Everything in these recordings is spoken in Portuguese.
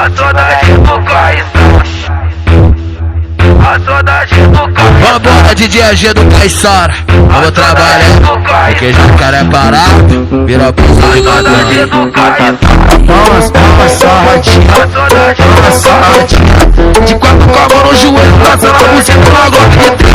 A saudade do Caissara. A saudade do Caissara. Vambora, DJ AG do Caissara. Vamos trabalhar, porque já cara é parado. Vira pro A saudade do Caissara. Toma sarradinha, toma sarradinha. De quatro com a mão no joelho, passando a música na Glock de 30.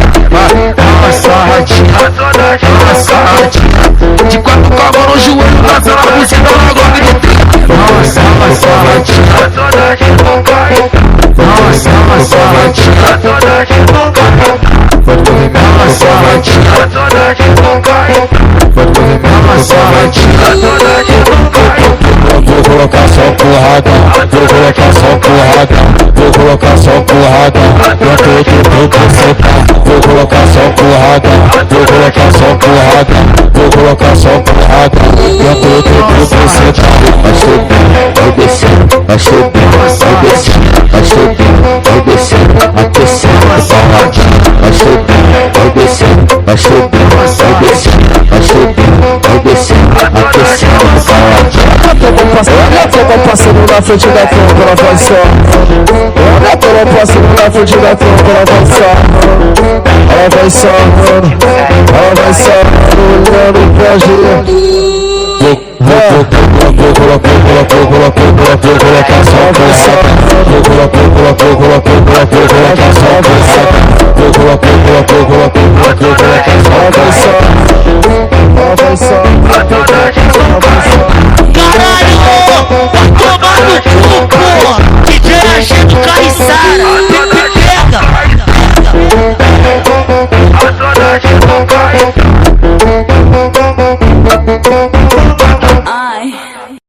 Toma sarradinha, toma sarradinha. De quatro com a mão no joelho, passando a música na Glock de 30. Toma sarradinha, A saudade do Caissara. toma sarradinha. A saudade do Caissara. Toma sarradinha, A saudade do Caissara. toma sarradinha. A saudade do Caissara. Vou colocar só porradão, vou colocar só porradão, vou colocar só porradão, pra todo você tá. Vou colocar só porradão, vou colocar só porradão, vou colocar só porradão, pra todo você tá. Vai subir, vai descer, vai subir, vai descer, vai subir, vai descer, aquecendo a saladinha. Vai subir, vai descer, vai subir, vai descer, vai subir, vai descer, aquecendo a saladinha. Olha a tropa passando na frente da tropa, ela vai só. Olha a tropa passando na frente da tropa, ela vai só. Ela vai só, ela vai só, olhando pra gente. Vou colocar só porrada. Vou colocar só porrada. Vou colocar